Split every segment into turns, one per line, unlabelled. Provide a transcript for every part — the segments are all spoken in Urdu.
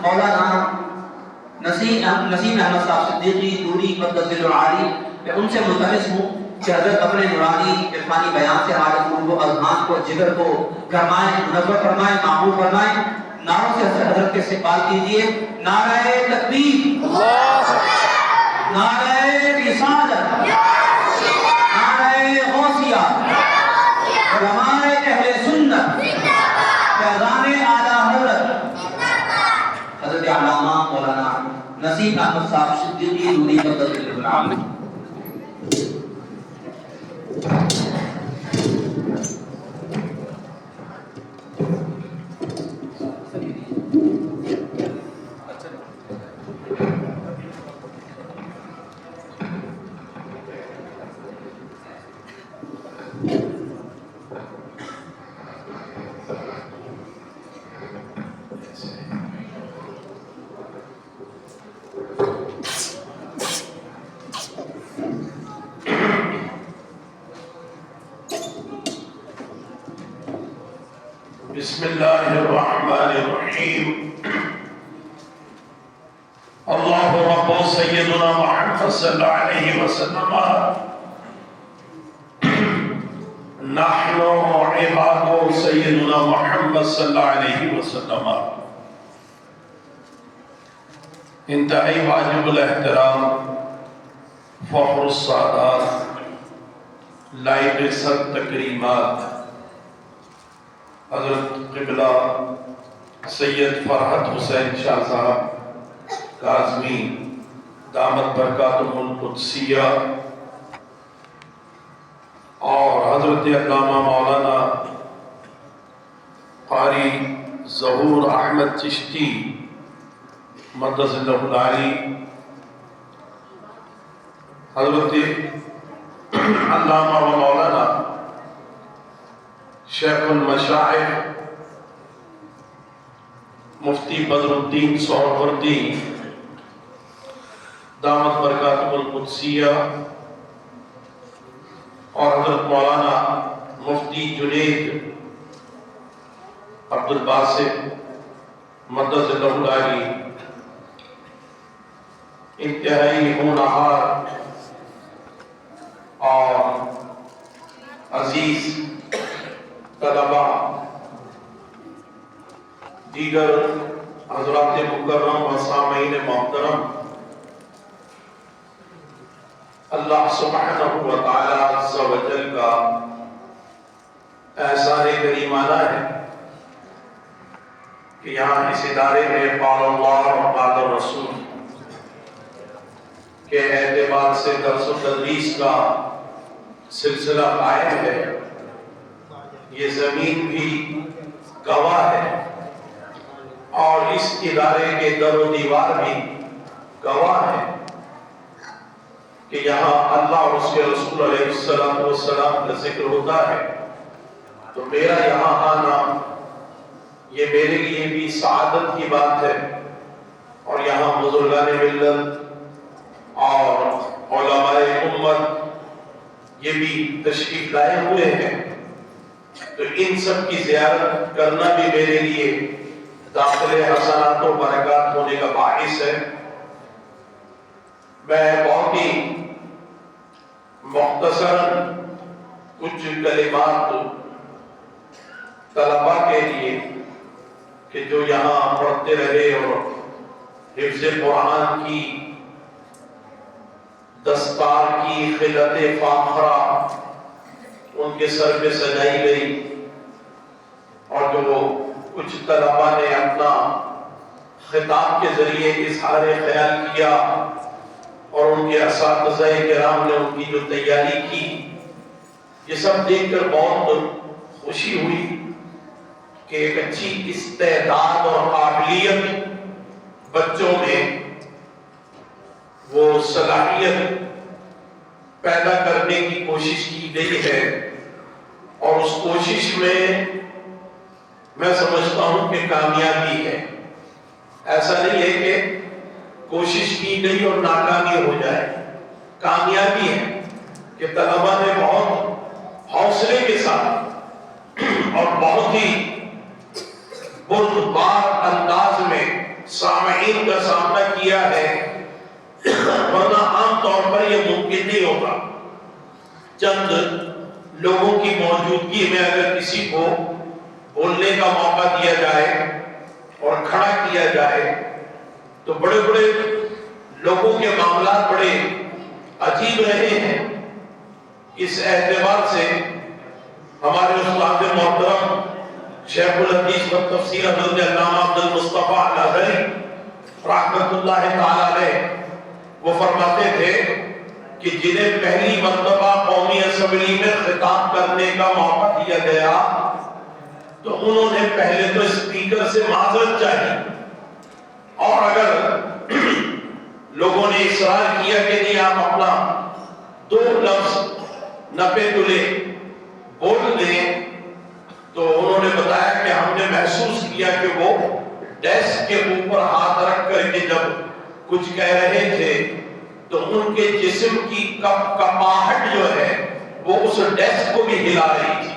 مولانا نسیم احمد صاحب صدیقی نوری قدس العالی، میں ان سے ملتمس ہوں کہ حضرت اپنے نورانی عرفانی بیان سے ہمارے قلوب و اذہان کو، جگر کو گرمائیں، منور فرمائیں، معمور فرمائیں۔ نعروں سے حضرت کے استقبال کیجیے۔ نعرہ تکبیر، نعرہ رسالت، نعرہ غوثیہ، علماء اہل سنت، فیضان اعلیٰ حضرت حضرت علامہ مولانا نسیم احمد صاحب صدیقی نوری قدس العالی۔
بسم اللہ الرحمن الرحیم۔ اللہ رب سیدنا محمد صلی اللہ علیہ وسلم نحن عباد سیدنا محمد صلی اللہ علیہ وسلم۔ انتہائی واجب الاحترام فخر السادات، لائق سر تکریمات حضرت قبلہ سید فرحت حسین شاہ صاحب کاظمی دامت برکاتہم القدسیہ، اور حضرت علامہ مولانا قاری ظہور احمد چشتی مدد اللہ العالی، حضرت علامہ و مولانا شیخ المشائخ مفتی بدر الدین سہروردی دامت برکاتہم القدسیہ، اور حضرت مولانا مفتی جنید عبد الباسط مدد اللہ العالی، انتہائی ہونہار اور عزیز طلبہ، دیگر حضرات مکرم و سامعین محترم، اللہ سبحانہ و تعالی عز و جل کا احسان کریمانہ ہے کہ یہاں اس ادارے میں قال اللہ و قال الرسول کے اعتبار سے درس و تدریس کا سلسلہ قائم ہے۔ یہ زمین بھی گواہ ہے اور اس ادارے کے در و دیوار بھی گواہ ہے کہ یہاں اللہ اور اس کے رسول علیہ السلام کا ذکر ہوتا ہے۔ تو میرا یہاں آنا یہ میرے لیے بھی سعادت کی بات ہے، اور یہاں بزرگان ملت اور علماء امت یہ بھی تشریف لائے ہوئے ہیں، تو ان سب کی زیارت کرنا بھی میرے لیے داخل حسنات و برکات ہونے کا باعث ہے۔ میں بہت ہی مختصراً کچھ کلمات طلباء کے لیے کہ جو یہاں پڑھتے رہے اور حفظ قرآن کی دستار کی خلعت فاخرہ ان کے سر پہ سجائی گئی، اور جو کچھ طلباء نے اپنا خطاب کے ذریعے اظہار خیال کیا، اور ان کے اساتذہ کرام نے ان کی جو تیاری کی، یہ سب دیکھ کر بہت خوشی ہوئی کہ ایک اچھی استعداد اور قابلیت بچوں میں وہ صلاحیت پیدا کرنے کی کوشش کی گئی ہے، اور اس کوشش میں سمجھتا ہوں کہ کامیابی ہے۔ ایسا نہیں ہے کہ کوشش کی گئی اور ناکامی ہو جائے، کامیابی ہے کہ طلباء نے بہت حوصلے کے ساتھ اور بہت ہی بردبار انداز میں سامعین کا سامنا کیا ہے، ورنہ عام طور پر یہ ممکن نہیں ہوگا۔ چند لوگوں کی موجودگی میں اگر کسی کو بولنے کا موقع دیا جائے اور کھڑا کیا جائے تو بڑے بڑے لوگوں کے معاملات بڑے عجیب رہے ہیں۔ اس اعتبار سے ہمارے استاد محترم شیخ الحدیث و تفسیر حضرت علامہ عبد المصطفیٰ الازہری رحمۃ اللہ تعالی علیہ وہ فرماتے تھے کہ جنہیں پہلی مرتبہ قومی اسمبلی میں خطاب کرنے کا موقع دیا گیا تو انہوں نے پہلے تو اسپیکر سے معذرت چاہی، اور اگر لوگوں نے اصرار کیا کہ نہیں آپ اپنا 2 لفظ نپے تلے بول دیں، تو انہوں نے بتایا کہ ہم نے محسوس کیا کہ وہ ڈیسک کے اوپر ہاتھ رکھ کر کے جب کچھ کہہ رہے تھے تو ان کے جسم کی کپاہٹ جو ہے وہ اس ڈیسک کو بھی ہلا رہی تھی۔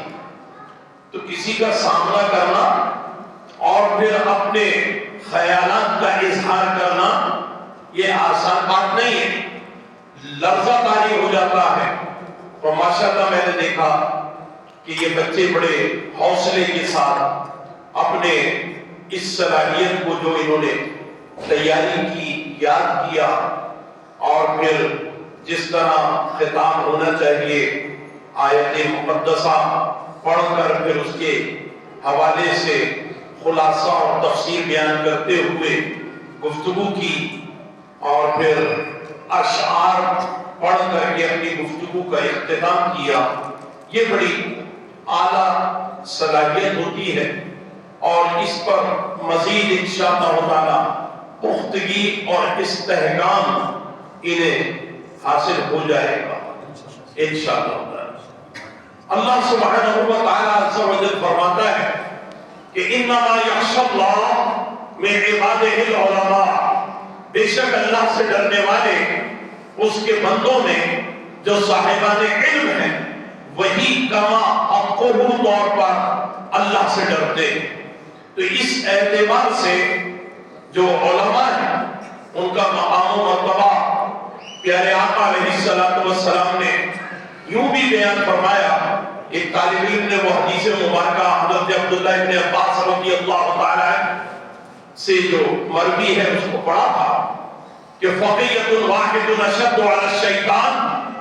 تو کسی کا سامنا کرنا اور پھر اپنے خیالات کا اظہار کرنا یہ آسان بات نہیں ہے، لرزہ طاری ہو جاتا ہے۔ اور ماشاءاللہ میں نے دیکھا کہ یہ بچے بڑے حوصلے کے ساتھ اپنے اس صلاحیت کو جو انہوں نے تیاری کی، یاد کیا، اور پھر جس طرح خطاب ہونا چاہیے آیت مقدسہ پڑھ کر پھر اس کے حوالے سے خلاصہ اور تفسیر بیان کرتے ہوئے گفتگو کی، اور پھر اشعار پڑھ کر کے اپنی گفتگو کا اختتام کیا، یہ بڑی اعلیٰ صلاحیت ہوتی ہے، اور اس پر مزید انشاءاللہ تعالی پختگی اور استحکام انہیں حاصل ہو جائے گا انشاءاللہ تعالی۔ اللہ سبحانہ و تعالی عز و جل فرماتا ہے کہ انما یخشی اللہ من عبادہ العلماء، بے شک اللہ سے ڈرنے والے اس کے بندوں میں جو صاحبان علم ہیں وہی کما حقہ طور پر اللہ سے ڈرتے ہیں۔ تو اس اعتبار سے جو علماء ہیں ان کا مقام و مرتبہ پیارے آقا علیہ السلام نے یوں بھی بیان فرمایا۔ ایک طالب علم نے وہ حدیث مبارکہ حضرت عبداللہ ابن عباس رضی اللہ تعالی عنہ سے جو مروی ہے اس کو پڑھا تھا کہ فقیۃ واحد اشد علی الشیطان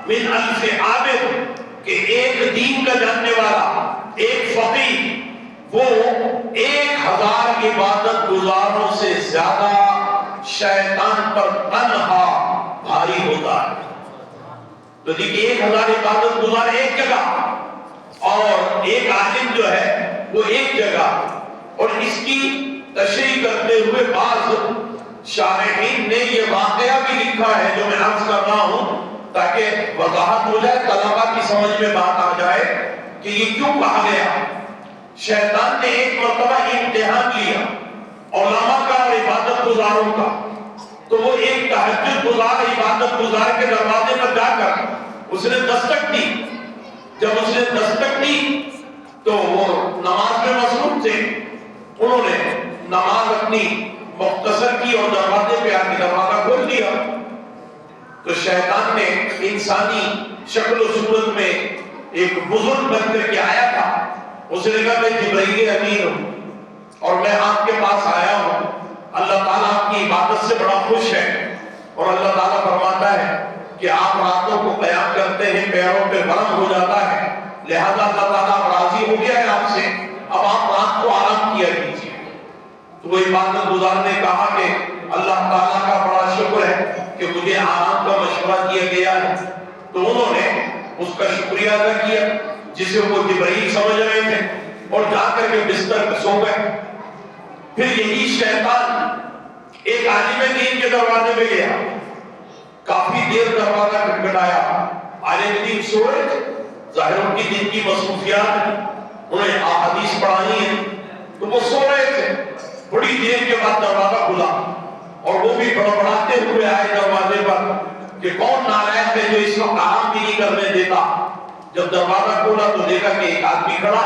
من الف عابد، کہ ایک دین کا جاننے والا، ایک فقیہ، وہ 1000 عبادت گزاروں سے زیادہ شیطان پر تنہا بھاری ہوتا ہے۔ تو دیکھیے 1000 عبادت گزار ایک جگہ اور ایک عالم جو ہے وہ ایک جگہ، اور اس کی تشریح کرتے ہوئے بعض شارحین نے یہ واقعہ بھی لکھا ہے جو میں عرض کر رہا ہوں تاکہ وضاحت ہو جائے، طلباء کی سمجھ میں بات آ جائے کہ یہ کیوں کہا گیا۔ شیطان نے ایک مرتبہ امتحان لیا علماء کا اور عبادت گزاروں کا، تو وہ ایک تہجد گزار عبادت گزار کے دروازے پر جا کر اس نے دستک دی۔ جب اس نے دستک دی تو وہ نماز میں مصروف تھے، انہوں نے نماز اپنی مختصر کی اور دروازے پہ آ کے دروازہ کھول دیا۔ تو شیطان نے انسانی شکل و صورت میں ایک بزرگ بن کر کے آیا تھا، اس نے کہا میں جبرائیل امین ہوں اور میں آپ کے پاس آیا ہوں، اللہ تعالیٰ آپ کی عبادت سے بڑا خوش ہے، اور اللہ تعالیٰ فرماتا ہے کہ آپ راتوں کو قیام کرتے ہیں، پیروں پہ برم ہو جاتا ہے، لہذا اللہ تعالیٰ راضی ہو گیا ہے آپ سے، اب آپ رات کو آرام کیا کیجیے۔ تو وہ عبادت گزار نے کہا کہ اللہ تعالیٰ کا بڑا شکر ہے کہ مجھے آرام کا مشورہ دیا گیا ہے۔ تو انہوں نے اس کا شکریہ ادا کیا جسے وہ جبرائیل سمجھ رہے تھے، اور جا کر کے بستر پہ سو گئے۔ پھر یہی شیطان ایک عالم دین کے دروازے پہ گیا، کافی دیر دروازہ کھٹکھٹایا، عالم دین سو رہے تھے، ظاہر ان کی دن کی مصروفیات انہیں احادیث پڑھانی ہے تو وہ سو رہے تھے۔ بڑی دیر کے بعد دروازہ کھلا اور وہ بھی بڑبڑاتے ہوئے آئے دروازے پر کہ کون نالائق ہے جو اس وقت آرام بھی نہیں کرنے دیتا۔ جب دروازہ کھولا تو دیکھا کہ ایک آدمی کھڑا،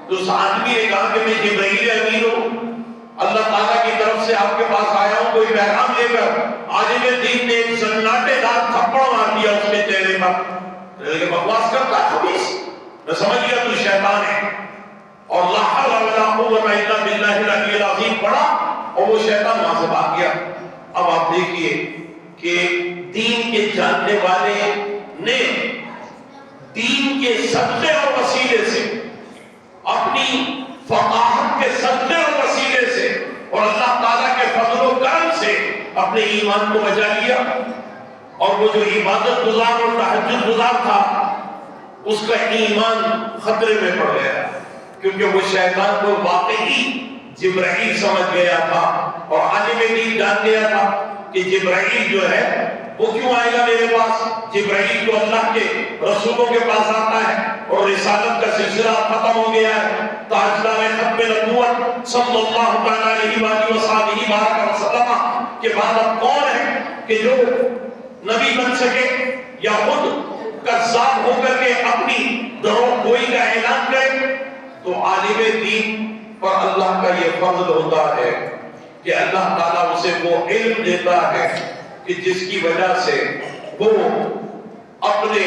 تو اس آدمی نے کہا کہ میں جبرائیل امین ہوں، اللہ تعالیٰ کی طرف سے آپ کے پاس کوئی پیغام لے کر عالم دین نے ایک سناٹے دار تھپڑ مار دیا اس کے چہرے پر، لیکن بکواس کرتا ہے خبیث، میں سمجھ گیا تو شیطان ہے، اور لا حول ولا قوت الا باللہ العلی العظیم پڑھا اور وہ شیطان وہاں سے بھاگ گیا۔ اب آپ دیکھیے کہ دین کے جاننے والے نے دین کے صدقے اور وسیلے سے، اپنی فقاہت کے صدقے اور وسیلے سے اور اللہ تعالیٰ کے فضل و کرم سے اپنے ایمان کو بچا لیا، اور وہ جو عبادت گزار اور تہجد گزار تھا اس کا ایمان خطرے میں پڑ گیا، کیونکہ وہ شیطان کو واقعی جبرائیل سمجھ گیا تھا، اور عالم دین جان گیا تھا کہ جبرائیل جو ہے وہ کیوں آئے گا میرے پاس، جبرائیل تو اللہ کے رسولوں کے پاس آتا ہے اور رسالت کا سلسلہ ختم ہو گیا ہے۔ تاجدار ختم نبوت صلی اللہ تعالیٰ علیہ وآلہ وصحبہ بارک وسلم کے بعد اب کون ہے کہ جو نبی بن سکے یا خود کذاب ہو کر کے اپنی دروغ گوئی کا اعلان کرے؟ تو عالم دین پر اللہ کا یہ فضل ہوتا ہے کہ اللہ تعالیٰ اسے وہ علم دیتا ہے کہ جس کی وجہ سے وہ اپنے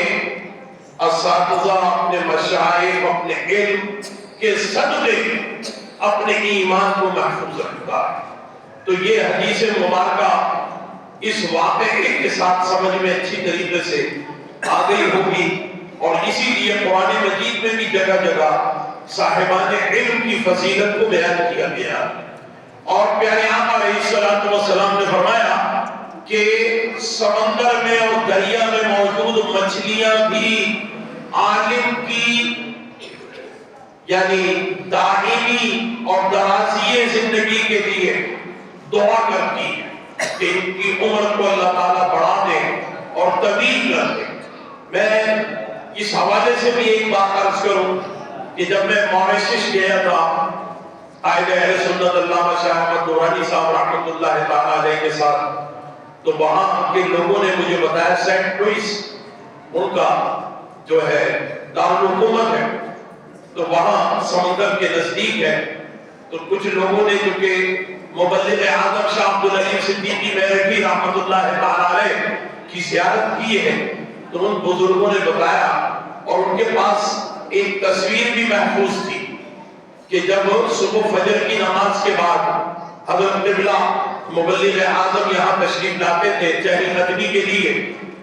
اساتذہ، اپنے مشائخ، اپنے علم کے صدقے اپنے ایمان کو محفوظ رکھتا ہے۔ تو یہ حدیث مبارکہ اس واقعے کے ساتھ سمجھ میں اچھی طریقے سے آ گئی ہوگی، اور اسی لیے قرآن مجید میں بھی جگہ جگہ صاحبان علم کی فضیلت کو بیان کیا گیا، اور پیارے آقا علیہ السلام نے فرمایا کہ سمندر میں اور دریا میں موجود مچھلیاں بھی عالم کی یعنی دائمی اور درازی زندگی کے لیے دعا کرتی ہیں کہ ان کی عمر کو اللہ تعالیٰ بڑھا دے اور طویل کر دے۔ میں اس حوالے سے بھی ایک بات عرض کروں کہ جب میں ماریشس گیا تھا قائد اہل سنت علامہ شاہ احمد دورانی صاحب رحمۃ اللہ تعالیٰ علیہ کے ساتھ، تو وہاں کے لوگوں نے مجھے بتایا سینٹ لوئس ان کا جو ہے دارالحکومت ہے، تو وہاں سمندر کے نزدیک ہے، تو کچھ لوگوں نے جو کہ مبلغ اعظم شاہ عبدالعلیم صدیقی میرٹھی رحمۃ اللہ تعالیٰ علیہ کی زیارت کی ہے، تو ان بزرگوں نے بتایا، اور ان کے پاس ایک تصویر بھی محفوظ تھی کہ جب صبح فجر کی نماز کے بعد حضرت قبلہ مبلغ اعظم یہاں تشریف لاتے تھے چہری قدمی کے لیے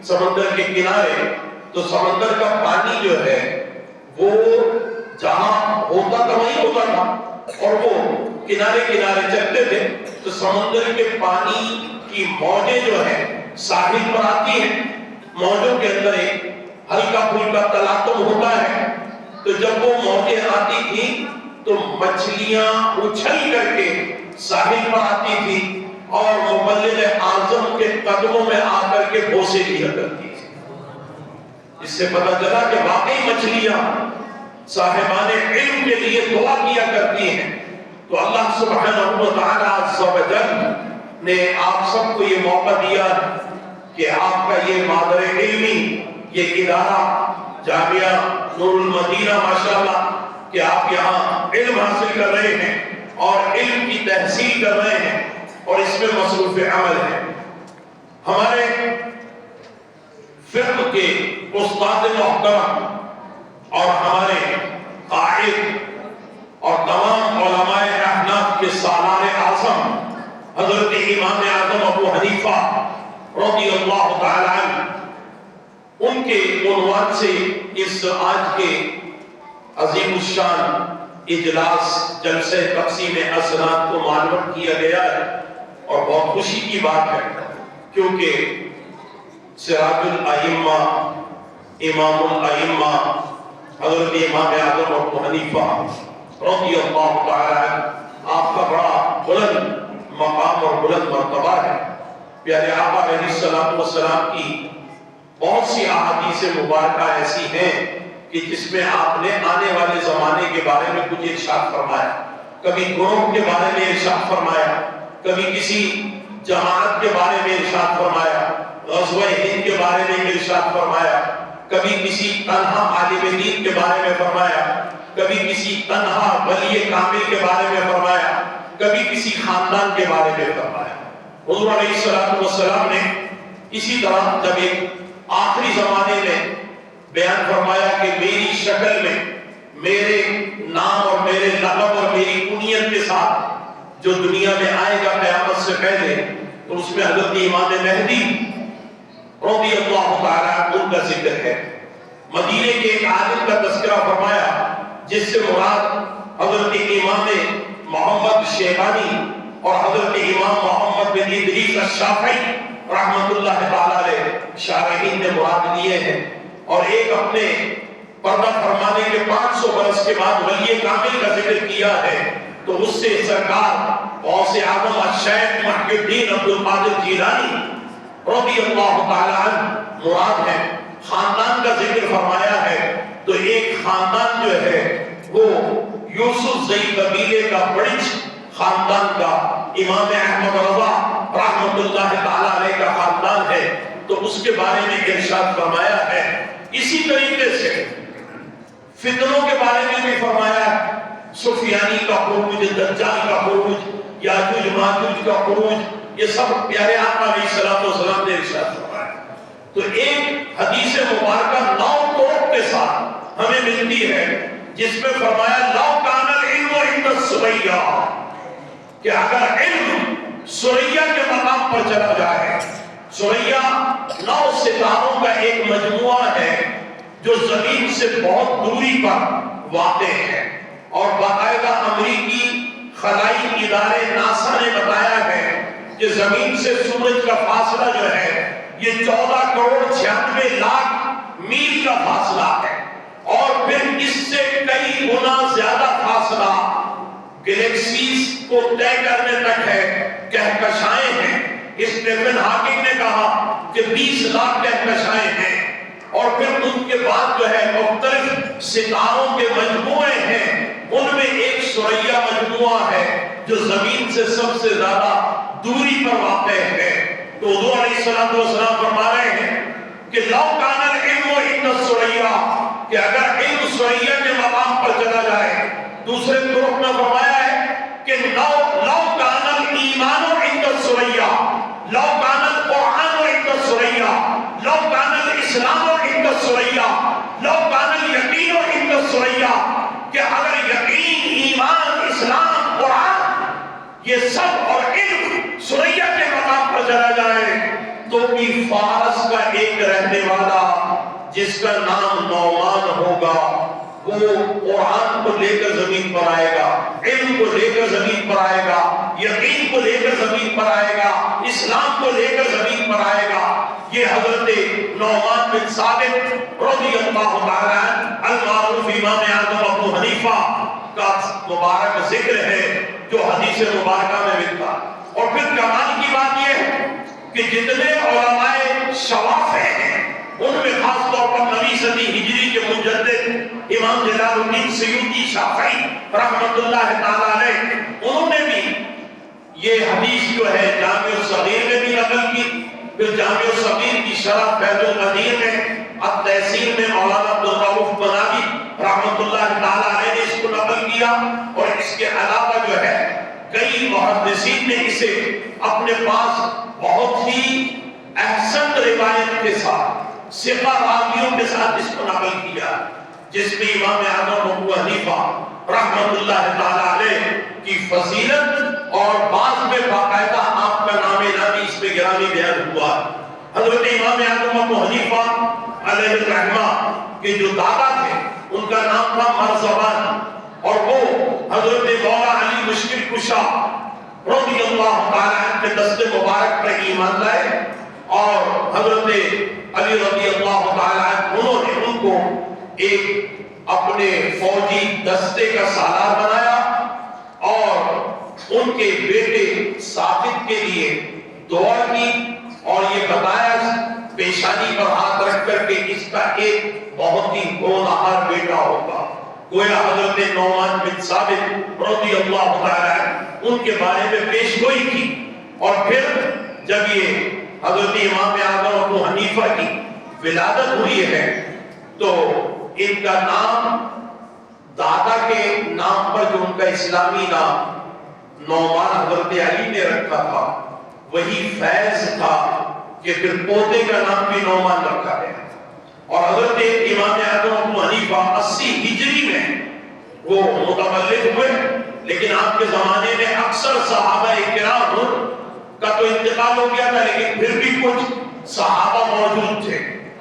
سمندر کے کنارے، تو سمندر کا پانی جو ہے وہ جہاں ہوتا تھا وہیں ہوتا تھا، اور وہ کنارے کنارے چلتے تھے، تو سمندر کے پانی کی موجیں جو ہیں ساحل پر آتی ہیں، موجوں کے اندر ایک ہلکا پھلکا تلاطم ہوتا ہے، تو جب وہ موجیں آتی تھی تو مچھلیاں اچھل کر کے ساحل پر آتی تھی اور مبلغ اعظم کے قدموں میں آ کر کے بوسے لیا کرتی تھی۔ اس سے پتہ چلا کہ واقعی مچھلیاں صاحبان علم کے لیے دعا کیا کرتی ہیں۔ تو اللہ سبحانہ و تعالیٰ عز و جل نے آپ سب کو یہ موقع دیا کہ آپ کا یہ مادر علمی، یہ ادارہ جامعہ نور المدینہ ماشاءاللہ کہ آپ یہاں علم حاصل کر رہے ہیں اور علم کی تحصیل کر رہے ہیں اور اس میں مصروف عمل ہے۔ ہمارے فقہ کے استاد محترم اور ہمارے قائد اور تمام علماء احناف کے سالار اعظم حضرت امام اعظم ابو حنیفہ رضی اللہ تعالی عنہ، ان کے عنوان سے اس آج کے عظیم الشان اجلاس جلسہ تقسیم اسناد کو معلوم کیا گیا ہے، اور بہت خوشی کی بات ہے کیونکہ سراج الائمہ امام الائمہ حضرت امام اعظم ابو حنیفہ رضی اللہ تعالی عنہ آپ کا بڑا بلند مقام اور بلند مرتبہ ہے۔ پیارے آقا علیہ السلام کی بہت سی احادیث مبارکہ ایسی ہیں کہ جس میں آپ نے آنے والے زمانے کے بارے میں کچھ ارشاد فرمایا، کبھی گروہ کے بارے میں ارشاد فرمایا، کبھی کسی جماعت کے بارے میں ارشاد فرمایا، غزوہ ہند کے بارے میں ارشاد فرمایا، کبھی کسی تنہا عالم دین کے بارے میں فرمایا، کبھی کسی تنہا ولی کامل کے بارے میں فرمایا، کبھی کسی خاندان کے بارے میں فرمایا۔ حضور علیہ السلام نے اسی طرح جب ایک آخری زمانے میں بیان فرمایا کہ میری شکل میں میرے نام اور میرے لقب اور میری کنیت کے ساتھ جو دنیا میں آئے گا قیامت سے پہلے، تو اس میں حضرت امام مہدی رضی اللہ تعالیٰ ان کا ذکر ہے۔ مدینے کے ایک عالم کا تذکرہ فرمایا جس سے مراد حضرت امام محمد شیبانی اور حضرت امام محمد بن ادریس الشافعی رحمت اللہ تعالیٰ علیہ شارحین نے مراد لیے ہیں۔ اور ایک اپنے پردہ فرمانے کے 500 برس کے بعد ولی کامل کا ذکر کیا ہے، تو اس سے سرکار غوث اعظم الشیخ محی الدین عبد القادر جیلانی رضی اللہ تعالیٰ عنہ مراد ہے۔ خاندان کا ذکر فرمایا ہے تو ایک خاندان جو ہے وہ یوسف زئی قبیلے کا بڑچ خاندان کا امام احمد رضا رحمت اللہ تعالیٰ علیہ کا خاندان ہے، تو اس کے بارے میں ارشاد فرمایا ہے۔ اسی طریقے سے فتنوں کے بارے میں بھی فرمایا ہے، سفیانی کا خروج، دجال کا خروج، یاجوج ماجوج کا خروج، یہ سب پیارے آقا علیہ السلام نے ارشاد فرمایا۔ تو ایک حدیث مبارکہ 9 طرق کے ساتھ ہمیں ملتی ہے جس میں فرمایا لو کان العلم عند الثریا، کہ اگر علم ثریا کے مقام پر چلا جائے، ثریا 9 ستاروں کا ایک مجموعہ ہے جو زمین سے بہت دوری پر واقع ہے، اور باقاعدہ امریکی خلائی ادارے ناسا نے بتایا ہے کہ زمین سے سورج کا فاصلہ جو ہے یہ 14 کروڑ 96 لاکھ میل کا فاصلہ ہے، اور پھر اس سے کئی گنا زیادہ فاصلہ گلیکسیز کو طے کرنے تک ہے، کہکشائیں ہیں۔ اسٹیفن ہاکنگ نے کہا کہ 20 لاکھ کہکشائیں ہیں، اور پھر ان کے بعد جو ہے مختلف ستاروں کے مجموعے ہیں، ان میں ایک ثریا مجموعہ ہے جو زمین سے سب سے زیادہ دوری پر واقع ہے۔ تو حضور علیہ السلام فرما رہے ہیں کہ لو کان العلم عند الثریا، کہ اگر علم ثریا کے مقام پر چلا جائے۔ دوسرے طرق میں فرمایا ہے کہ لو کان الایمان عند الثریا، لو کان القرآن عند الثریا، لو کان الاسلام عند الثریا، لو کان الیقین عند الثریا، کہ اگر یقین، ایمان، اسلام، قرآن یہ سب اور علم ثریا کے مقام پر چلا جائے، تو بھی فارس کا ایک رہنے والا جس کا نام نعمان ہوگا، وہ قرآن کو لے کر زمین پر آئے گا، علم کو لے کر زمین پر آئے گا، یقین کو لے کر زمین پر آئے گا، اسلام کو لے کر زمین پر آئے گا۔ یہ حضرت نعمان بن ثابت رضی اللہ تعالیٰ عنہ المعروف امام اعظم ابو حنیفہ کا مبارک ذکر ہے جو حدیث مبارکہ میں ملتا۔ اور پھر کمال کی بات یہ ہے کہ جتنے علماء شوافع ہیں ان میں خاص طور پر 9ویں صدی ہجری کے مجدد امام جلال الدین سیوطی شافعی رحمت اللہ تعالیٰ علیہ، انہوں نے بھی یہ حدیث جو ہے جامع الصغیر میں بھی نقل کی، پھر جامع الصغیر کی شرح فیض القدیر میں، التحصیل میں مولانا عبدالرؤوف بنانی رحمت اللہ تعالیٰ علیہ نے اس کو نقل کیا، اور اس کے علاوہ جو ہے کئی محدثین نے اسے اپنے پاس بہت ہی احسن روایت کے ساتھ، ثقہ راویوں کے ساتھ اس کو نقل کیا، جس میں امام اعظم ابو حنیفہ رحمت اللہ تعالیٰ علیہ کی فضیلت اور بعض میں باقاعدہ آپ کا نام نامی اس میں گرامی بیان ہوا۔ حضرت امام اعظم ابو حنیفہ علیہ الرحمہ کے جو دادا تھے ان کا نام تھا مرزبان، اور وہ حضرت مولا علی مشکل کشا رضی اللہ تعالیٰ عنہ کے دست مبارک پر ایمان لائے، اور حضرت علی رضی اللہ تعالیٰ عنہ انہوں نے ان کو ایک اپنے فوجی دستے کا سالار بنایا، اور ان کے بیٹے ثابت کے لیے دعا کی، اور یہ بتایا پیشانی پر ہاتھ رکھ کر کے اس کا ایک بہت ہی ہونہار بیٹا ہوگا۔ گویا حضرت نعمان بن ثابت رضی اللہ تعالیٰ عنہ ان کے بارے میں پیش گوئی کی، اور پھر جب یہ حضرت امام اعظم ابو حنیفہ کی ولادت ہوئی ہے تو ان کا نام دادا کے نام پر جو ان کا اسلامی نام نعمان حضرت علی نے رکھا تھا وہی فیض تھا کہ پھر پوتے کا نام بھی نعمان رکھا گیا. اور حضرت امام اعظم ابو حنیفہ 80 ہجری میں وہ متولد ہوئے، لیکن آپ کے زمانے میں اکثر صحابہ کرام کا تو انتقال ہو گیا تھا، لیکن پھر بھی کچھ صحابہ موجود تھے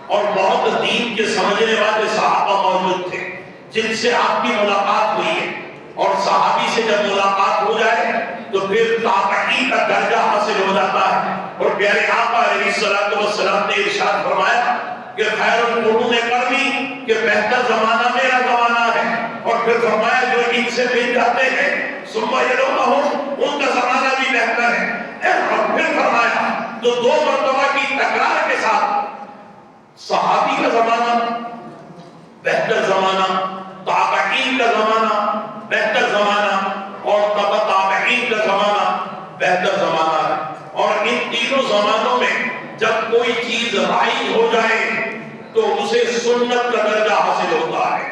اور بہت دین کے سمجھنے والے صحابہ موجود تھے جن سے آپ کی ملاقات ہوئی ہے. اور صحابی سے جب ملاقات ہو جائے تو پھر تابعی کا درجہ حاصل ہو جاتا ہے. اور پیارے آقا علیہ الصلوۃ والسلام نے ارشاد فرمایا کہ خیر القرون قرنی، کہ بہتر زمانہ میرا زمانہ ہے. اور پھر فرمایا جو ان سے مل جاتے ہیں ثم یلونہم، ان کا زمانہ بھی بہتر ہے. اور پھر فرمایا تو 2 مرتبہ کی تکرار کے ساتھ صحابی کا زمانہ بہتر زمانہ، تابعین کا زمانہ بہتر زمانہ، اور تبع تابعین کا زمانہ بہتر زمانہ ہے. اور ان تینوں زمانوں میں جب کوئی چیز رائج ہو جائے تو اسے سنت کا درجہ حاصل ہوتا ہے.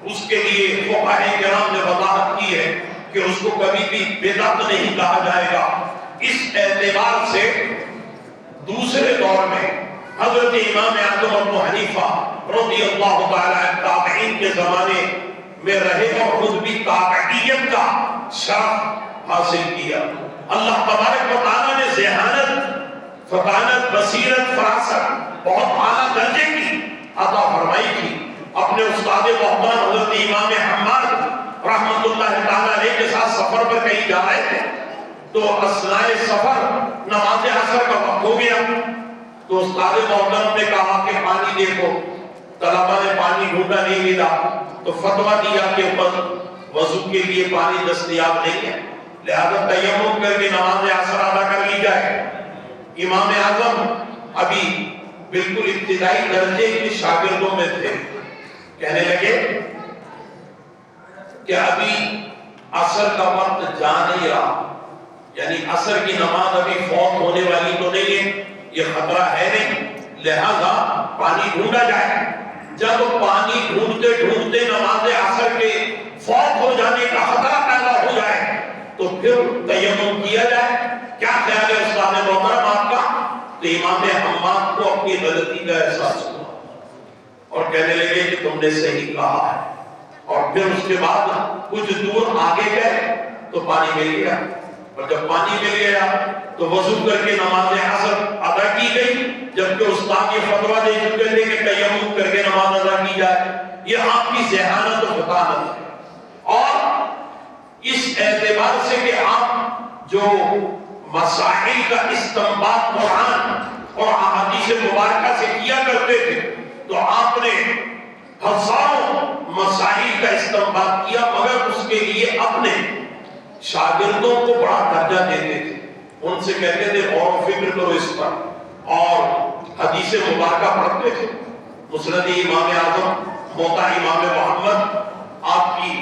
اس کے لیے فقہاء کرام نے وضاحت کی ہے کہ اس کو کبھی بھی بدعت نہیں کہا جائے گا. اس اعتبار سے دوسرے دور میں حضرت امام اعظم ابو حنیفہ رضی اللہ تعالی عنہ تابعین کے زمانے میں رہے اور خود بھی تابعیت کا شرف حاصل کیا. اللہ تبارک و تعالیٰ نے ذہانت، فطانت، بصیرت، فراست بہت اعلیٰ درجے کی عطا فرمائی تھی. اپنے استاد محترم حضرت امام حماد رحمۃ اللہ تعالیٰ علیہ کے ساتھ سفر پر کہیں جا رہے تھے تو اثناء سفر نماز عصر کا وقت ہو گیا. تو استاد محترم نے کہا کہ پانی دیکھو. طلبہ نے پانی ڈھونڈا، نہیں ملا تو فتویٰ دیا کہ وضو کے لیے پانی دستیاب نہیں ہے، لہذا تیمم کر کے نماز عصر ادا کر لی جائے. امام اعظم ابھی بالکل ابتدائی درجے کے شاگردوں میں تھے. کہنے لگے کہ ابھی عصر کا وقت جا نہیں رہا، یعنی عصر کی نماز ابھی فوت ہونے والی تو نہیں ہے، یہ خطرہ ہے نہیں، لہذا پانی ڈھونڈا جائے. جب پانی ڈھونڈتے ڈھونڈتے نماز عصر کے فوت ہو جانے کا خطرہ پیدا ہو جائے تو پھر تیمم کیا جائے. کیا خیال ہے استاد محترم آپ کا؟ تو امام حماد کو اپنی غلطی کا احساس ہوا اور کہنے لگے کہ تم نے صحیح کہا ہے. اور پھر اس کے بعد کچھ دور آگے گئے تو پانی مل گیا، اور جب پانی مل گیا تو وضو کر کے نماز عصر ادا کی گئی، جبکہ استاد یہ فتویٰ دے چکے تھے کہ تیمم کر کے نماز ادا کی جائے. یہ آپ کی ذہانت و فطانت ہے. اور اس اعتبار سے کہ آپ جو مسائل کا استنباط قرآن اور احادیث مبارکہ سے کیا کرتے تھے تو آپ نے ہزاروں مسائل کا استنباط کیا، مگر اس کے لیے اپنے شاگردوں کو بڑا درجہ دیتے تھے. ان سے کہتے تھے غور و فکر کرو اس پر، اور حدیث مبارکہ پڑھتے تھے. مسند امام اعظم، موطا امام محمد آپ کی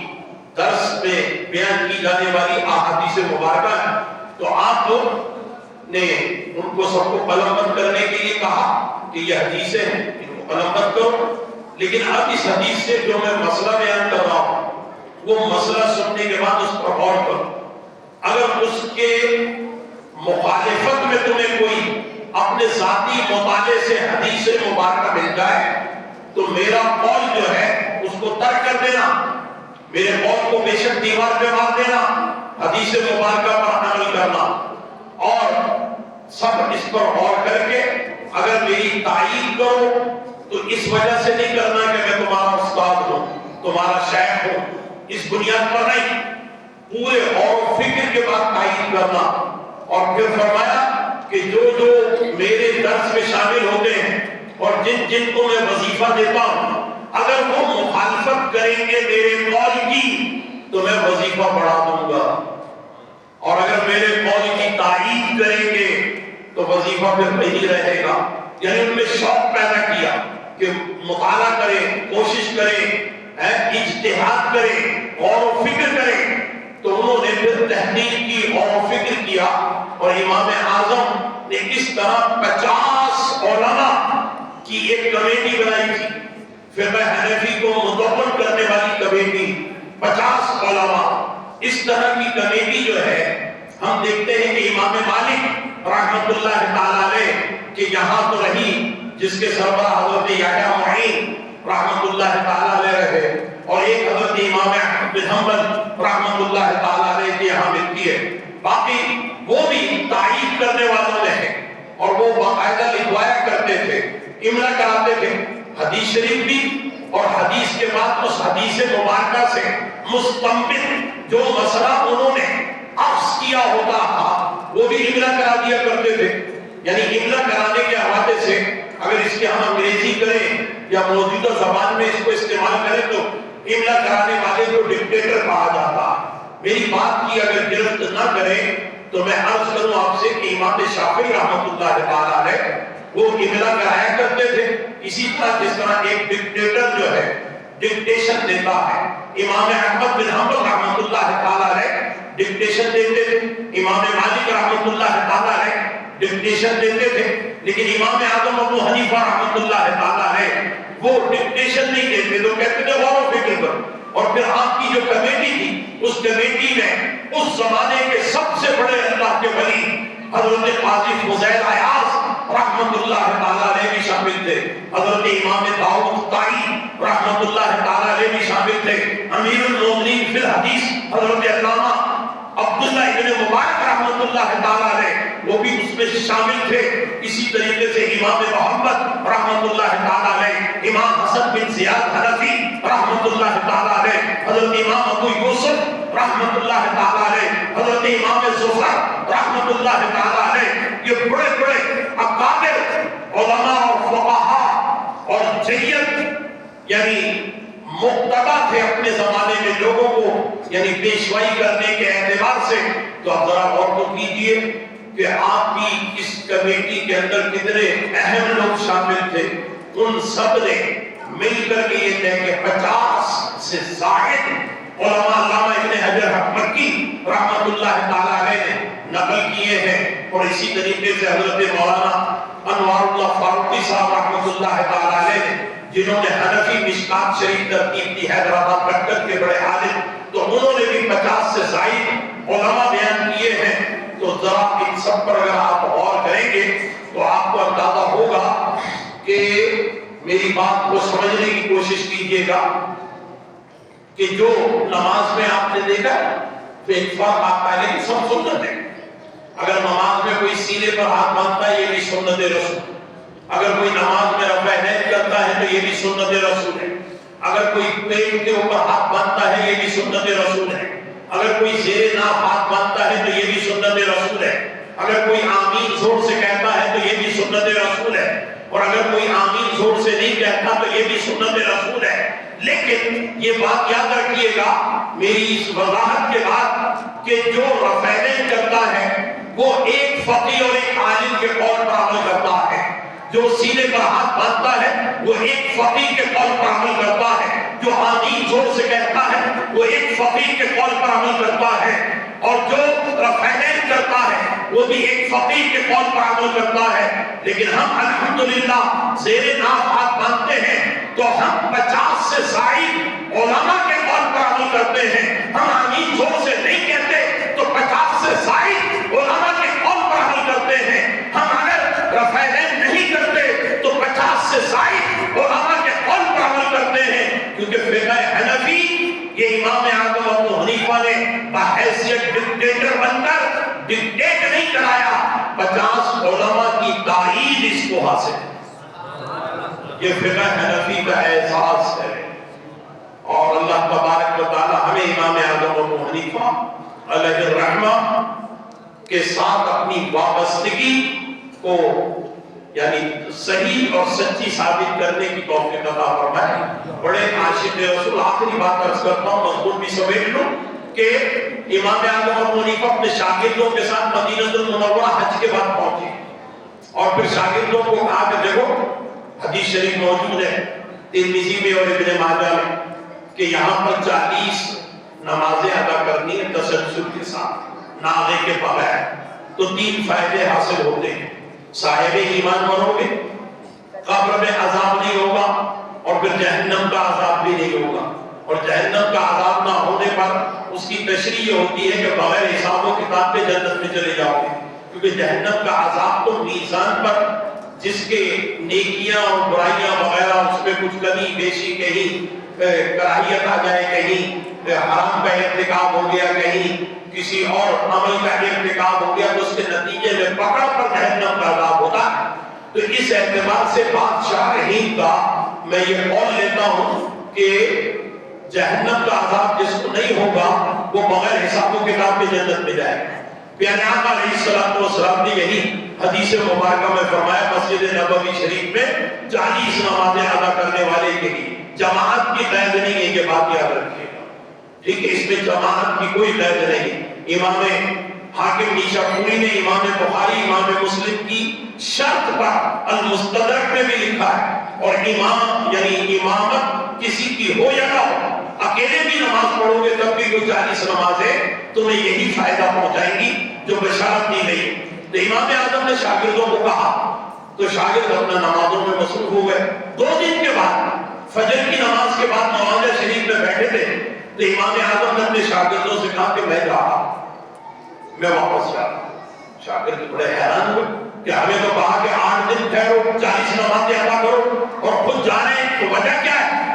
درس میں بیان کی جانے والی احادیث مبارکہ ہے. تو آپ نے ان کو سب کو قلم بند کرنے کے لیے کہا کہ یہ حدیثیں ہیں، ان کو قلم بند کرو. لیکن اب اس حدیث سے جو میں مسئلہ بیان کر رہا ہوں وہ مسئلہ سننے کے بعد اس پر غور کرو. اگر اس کے مخالفت میں تمہیں کوئی اپنے ذاتی مطالعے سے حدیث مبارکہ مل جائے تو میرا قول جو ہے اس کو ترک کر دینا، میرے قول کو بے شک دیوار پہ مار دینا، حدیث مبارکہ پر عمل کرنا. اور سب اس پر غور کر کے اگر میری تائید کرو تو اس وجہ سے نہیں کرنا کہ میں تمہارا استاد ہوں، تمہارا شیخ ہوں، اس بنیاد پر نہیں، پورے غور و فکر کے بعد تائید کرنا. اور پھر فرمایا کہ جو جو میرے درس میں شامل ہوتے ہیں اور جن جن کو میں وظیفہ دیتا ہوں اگر وہ مخالفت کریں گے میرے قول کی تو میں وظیفہ پڑھا دوں گا، اور اگر میرے قول کی تائید کریں گے تو وظیفہ پھر نہیں رہے گا. یعنی ان میں شوق پیدا کیا کہ مطالعہ کریں، کوشش کریں، اجتہاد کریں، غور و فکر کریں. تو انہوں نے پھر تحقیق کی، غور و فکر کیا، اور امام اعظم نے اس طرح 50 علماء کی ایک کمیٹی بنائی تھی، فقہ حنفی کو مدون کرنے والی کمیٹی، 50 علماء. اس طرح کی کمیٹی جو ہے ہم دیکھتے ہیں کہ امام مالک رحمۃ رحمت اللہ تعالیٰ علیہ کہ یہاں تو رہی جس کے سربراہ حضرت یحییٰ معین رحمت اللہ تعالیٰ علیہ رہے، اور ایک حضرت امام احمد بن حنبل رحمت اللہ تعالیٰ علیہ کی یہاں ملتی ہے۔ باقی وہ بھی تائید کرنے والوں نے ہیں، اور وہ باقاعدہ لکھوایا کرتے تھے، املا کراتے تھے، حدیث شریف بھی، اور حدیث کے بعد اس حدیث مبارکہ سے مستنبط جو مسئلہ انہوں نے عرض کیا ہوتا تھا وہ بھی املا کرا دیا کرتے تھے۔ یعنی املا کرانے کے حوالے سے اگر اس کے ہم انگریزی کریں یا موجودہ زبان میں اس کو استعمال کریں تو املا کرانے والے کو ڈکٹیٹر کہا جاتا۔ میری بات کی اگر گرفت نہ کریں تو میں عرض کروں آپ سے کہ امام شافعی رحمۃ اللہ تعالیٰ علیہ وہ املا کرایا کرتے تھے، اسی طرح جس طرح ایک ڈکٹیٹر جو ہے ڈکٹیشن دیتا ہے۔ امام احمد بن حنبل رحمۃ اللہ تعالیٰ علیہ ڈکٹیشن دیتے تھے، امام مالک رحمۃ اللہ تعالیٰ علیہ ڈکٹیشن دیتے تھے، لیکن امام اعظم ابو حنیفہ رحمۃ اللہ تعالیٰ علیہ وہ ڈکٹیشن نہیں دیتے، تو کہتے تھے غور و فکر کرو۔ اور پھر آپ کی جو کمیٹی تھی اس کمیٹی میں اس زمانے کے سب سے بڑے اللہ کے ولی حضرت قاضی فضیل عیاض رحمت اللہ تعالیٰ علیہ بھی شامل تھے، حضرت امام داؤد طائی رحمت اللہ تعالیٰ علیہ بھی شامل تھے، امیر المومنین فی الحدیث حضرت علامہ عبداللہ ابن مبارک رحمت اللہ تعالیٰ علیہ وہ بھی اس میں شامل تھے۔ اسی طریقے سے امام محمد رحمت اللہ تعالیٰ علیہ، امام حسن بن زیاد حنفی رحمت اللہ تعالیٰ علیہ، حضرت امام ابو یوسف رحمت اللہ تعالیٰ علیہ، حضرت امام زفر رحمت اللہ تعالیٰ علیہ، یہ بڑے بڑے اکابر علماء اور فقہاء اور جید یعنی مقتدا تھے اپنے زمانے میں لوگوں کو یعنی پیشوائی کرنے کے اعتبار سے۔ تو آپ ذرا غور تو کیجئے کہ آپ کی اس کمیٹی کے اندر کتنے اہم لوگ شامل تھے۔ ان سب نے مل کر کے یہ طے کہ 50 سے زائد علماء علامہ ابن حجر مکی رحمت اللہ تعالیٰ علیہ نے نقل کیے ہیں، اور اسی طریقے سے حضرت مولانا انوار اللہ فاروقی صاحب رحمت اللہ تعالیٰ علیہ نے جنہوں نے حنفی مشکات شریف ترتیب دی، حیدرآباد کٹکٹ کے بڑے عالم، تو انہوں نے بھی 50 سے زائد علماء بیان کیے ہیں۔ تو ذرا ان سب پر اگر آپ غور کریں گے تو آپ کو اندازہ ہوگا کہ میری بات کو سمجھنے کی کوشش کیجئے گا کہ جو نماز میں آپ نے دیکھا تو اتفاق آپ پہلے کی سب سنت ہے۔ اگر نماز میں کوئی سینے پر ہاتھ باندھتا ہے یہ بھی سنت رسول، اگر کوئی نماز میں رفع یدین کرتا ہے تو یہ بھی سنت رسول ہے، اگر کوئی پیٹ کے اوپر ہاتھ باندھتا ہے یہ بھی سنت رسول ہے، اگر کوئی زیر ناف ہاتھ باندھتا ہے تو یہ بھی سنت رسول ہے، اگر کوئی آمین زور سے کہتا ہے تو یہ بھی سنت رسول ہے، اور اگر کوئی آمین زور سے نہیں کہتا تو یہ بھی سنت رسول ہے۔ لیکن یہ بات یاد رکھیے گا میری اس وضاحت کے بعد کہ جو رفع یدین کرتا ہے وہ ایک فقیہ اور ایک عالم کے قول پر عمل کرتا ہے، جو سینے پر ہاتھ باندھتا ہے وہ ایک فقیہ کے قول پر عمل کرتا ہے، جو آمین زور سے کہتا ہے وہ ایک فقیہ کے قول پر عمل کرتا ہے، اور جو رفع یدین کرتا ہے وہ بھی ایک فقیہ کے قول پر عمل کرتا ہے۔ لیکن ہم الحمدللہ زیر ناف ہاتھ باندھتے ہیں تو ہم 50 سے زائد علماء کے قول پر عمل کرتے ہیں، ہم آمین زور سے نہیں کہتے تو 50 سے زائد علماء کے قول پر عمل کرتے ہیں، ہم اگر رفع یدین نہیں کرتے تو 50 سے زائد علماء کے قول پر عمل کرتے ہیں، کیونکہ فقہ حنفی یہ امام اعظم ابو حنیفہ نے بحیثیت ڈکٹیٹر بن کر ڈکٹیٹ نہیں کرایا، 50 علماء کی تائید اس کو حاصل ہے۔ یہ فقہ حنفی کا اعزاز ہے، اور اللہ تبارک و تعالی ہمیں امام اعظم ابو حنیفہ علیہ الرحمہ کے ساتھ اپنی وابستگی کو یعنی صحیح اور سچی ثابت کرنے کی توفیق عطا فرمائے۔ بڑے عاشق رسول، آخری بات عرض کرتا ہوں، مضمون بھی سمیٹ لو کہ امام اعظم ابو حنیفہ اپنے شاگردوں کے ساتھ مدینہ المنورہ حج کے بعد پہنچے، اور پھر شاگردوں کو کہا کہ دیکھو حدیث شریف موجود ہے ترمذی میں اور ابن ماجہ میں کہ یہاں پر 40 نمازیں ادا کرنی ہے تسلسل کے ساتھ، ناغے کے بغیر، تو 3 فائدے حاصل ہوتے ہیں۔ صاحب ایمان بنو گے، قبر میں عذاب نہیں ہوگا، اور پھر جہنم کا عذاب بھی نہیں ہوگا، اور جہنم کا عذاب نہ ہونے پر اس کی تشریح یہ ہوتی ہے کہ بغیر حساب و کتاب کے جنت میں چلے جاؤ گے، کیونکہ جہنم کا عذاب تو انسان پر جس کے نیکیاں اور برائیاں وغیرہ اس میں کچھ کمی بیشی، کہیں کراہیت آ جائے، کہیں حرام کا ارتکاب ہو گیا، کہیں کسی اور عمل کا ارتکاب ہو گیا، تو اس کے نتیجے میں پکڑ پر جہنم کا عذاب ہوتا ہے۔ تو اس اعتبار سے بادشاہ رحیم کا میں یہ قول لیتا ہوں کہ جہنم کا عذاب جس کو نہیں ہوگا وہ بغیر حساب و کتاب کے جنت میں جائے گا۔ پیارے آقا علیہ السلام نے یہی حدیث مبارکہ میں فرمایا، مسجد نبوی شریف میں 40 نمازیں ادا کرنے والے کے لیے جماعت کی قید نہیں ہے، یہ بات یاد رکھیے گا، ٹھیک ہے؟ اس میں جماعت کی کوئی قید نہیں۔ امام حاکم نیشاپوری نے امام بخاری، امام مسلم کی شرط پر المستدرک میں بھی لکھا ہے، اور امام یعنی امامت کسی کی ہو یا نہ ہو، اکیلے بھی نماز پڑھو گے تب بھی وہ 40 نمازیں تمہیں یہی فائدہ پہنچائیں گی جو بشارت دی گئی۔ تو امام اعظم نے شاگردوں کو کہا، تو شاگرد اپنا نمازوں میں مصروف ہوئے۔ 2 دن کے بعد فجر کی نماز کے بعد نماز شریف میں بیٹھے تھے، تو امام اعظم نے اپنے شاگردوں سے کہا کہ میں جا رہا ہوں، میں واپس جا رہا ہوں۔ شاگرد بڑے حیران ہوئے کہ ہمیں تو کہا کہ 8 دن ٹھہرو، 40 نمازیں ادا کرو، اور خود جا رہے ہیں، تو وجہ کیا ہے؟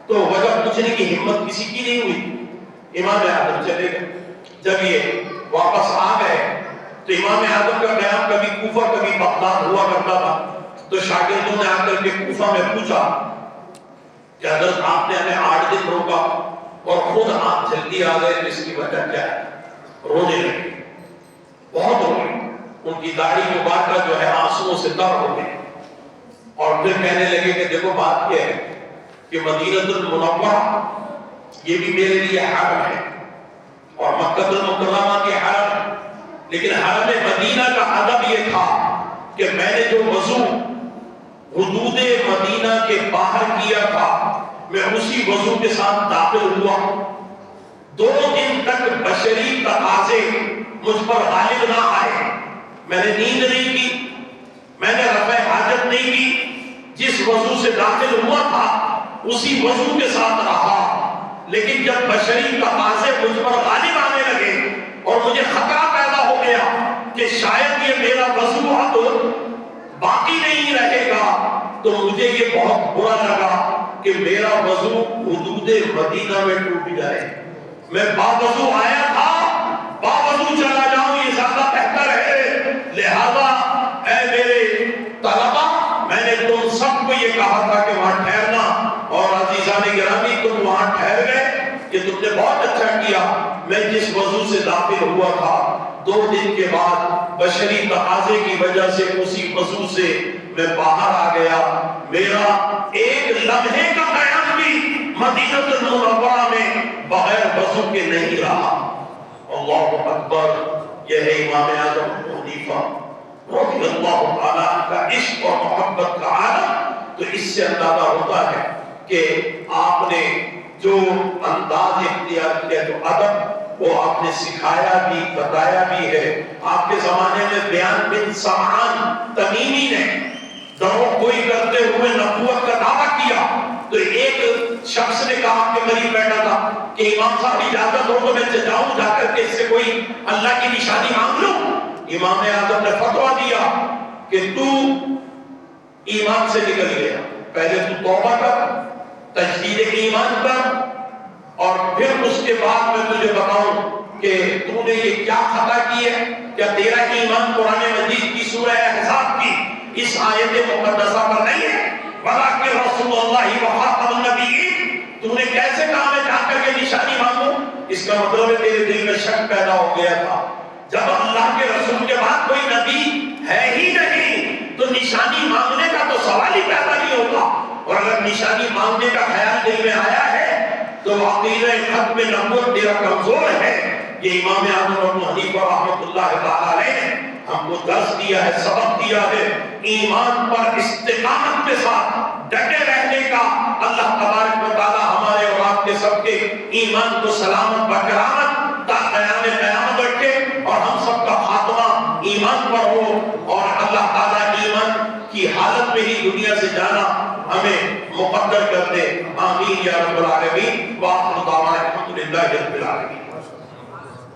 تو وجہ پوچھنے کی ہمت کسی کی نہیں ہوئی۔ امام اعظم چلے گئے۔ جب یہ واپس آ گئے تو امام اعظم کا قیام کبھی کوفہ کبھی بغداد ہوا کرتا تھا، تو شاگردوں نے آ کر کے کوفہ میں پوچھا کہ حضرت آپ نے ہمیں 8 دن روکا اور خود آپ جلدی آ گئے، تو اس کی وجہ کیا ہے؟ رونے لگے، بہت روئے، ان کی داڑھی مبارکہ جو ہے آنسوؤں سے تر ہو گئی، اور پھر کہنے لگے کہ دیکھو بات یہ ہے کہ مدینہ المنورہ یہ بھی میرے لیے حرم ہے اور مکہ المکرمہ کے حرم ہے، لیکن حرم مدینہ کا ادب یہ تھا کہ میں نے جو وضو حدود مدینہ کے باہر کیا تھا، میں اسی وضو کے ساتھ داخل ہوا۔ 2 دن تک بشری تقاضے مجھ پر غالب نہ آئے، میں نے نیند نہیں کی، میں نے رفع حاجت نہیں کی، جس وضو سے داخل ہوا تھا اسی وضو کے ساتھ رہا، لیکن جب بشری تقاضے مجھ پر غالب آنے لگے اور مجھے خطرہ پیدا ہو گیا کہ شاید یہ میرا وضو اب باقی نہیں رہے گا، تو مجھے یہ بہت برا لگا کہ میرا وضو حدود مدینہ میں ٹوٹ جائے۔ میں باوضو آیا تھا، باوضو چلا جاؤں، یہ زیادہ بہتر ہے۔ لہذا اے میرے طلبہ، میں نے تم سب کو یہ کہا تھا کہ وہاں ٹھہرنا، اور عزیزان گرامی تم وہاں ٹھہر گئے، کہ تم نے بہت اچھا کیا۔ میں جس وضو سے داخل ہوا تھا 2 دن کے بعد بشری تقاضے کی وجہ سے اسی وضو سے میں باہر آ گیا، میرا ایک لمحے کا قیام بھی مدینہ المنورہ میں بغیر وضو کے نہیں رہا۔ اللہ اکبر! یہ ہے امام اعظم ابو حنیفہ رضی اللہ تعالیٰ کا عشق اور محبت کا عالم۔ تو اس سے اندازہ ہوتا ہے کہ آپ نے جو انداز اختیار کیا، جو ادب، وہ آپ نے سکھایا بھی، بتایا بھی ہے۔ آپ کے زمانے میں بیان بن سمعان تمیمی نے دعویٰ کوئی کرتے ہوئے نبوت کا دعویٰ کیا، تو ایک شخص نے کہا کہ قریب بیٹھا تھا کہ امام صاحب اجازت ہو تو میں جاؤں، جا کر کے اس سے کوئی اللہ کی نشانی مانگ لوں۔ امام اعظم نے فتویٰ دیا کہ تو ایمان سے نکل گیا، پہلے تو توبہ کر، تجدید ایمان کر، اور پھر اس کے بعد میں تجھے بتاؤں کہ تو نے یہ کیا خطا کی ہے۔ کیا تیرا ایمان قرآن مجید کی سورہ احزاب کی اس آیت مقدسہ پر نہیں ہے؟ وَلَٰكِن رَسُولُ اللَّهِ وَخَاتَمُ النَّبِيِّينَ، تم نے کیسے کہا میں جا کر کے نشانی مانگوں؟ اس کا مطلب ہے تیرے دل میں شک پیدا ہو گیا تھا۔ جب اللہ کے رسول کے بعد کوئی نبی ہے ہی نہیں تو نشانی مانگنے کا تو سوال ہی پیدا نہیں ہوتا، اور اگر نشانی مانگنے کا خیال دل میں آیا ہے تو عقیدہ ختم نبوت تیرا کمزور ہے۔ یہ امام اعظم ابو حنیفہ رحمۃ اللہ تعالی علیہ نے ہم کو درس دیا ہے، سبق دیا ہے، ایمان پر استقامت کے ساتھ ڈٹے رہنے کا۔ اللہ تبارک و تعالی ہمارے اور آپ کے سب کے ایمان کو سلامت بکرامت تا قیام قیامت رکھے، اور ہم سب کا خاتمہ ایمان پر ہو، اور اللہ تعالیٰ ایمان کی حالت میں ہی دنیا سے جانا ہمیں مقدر کر دے۔ آمین یا رب العالمین۔ وآخر دعوانا الحمدللہ رب العالمین۔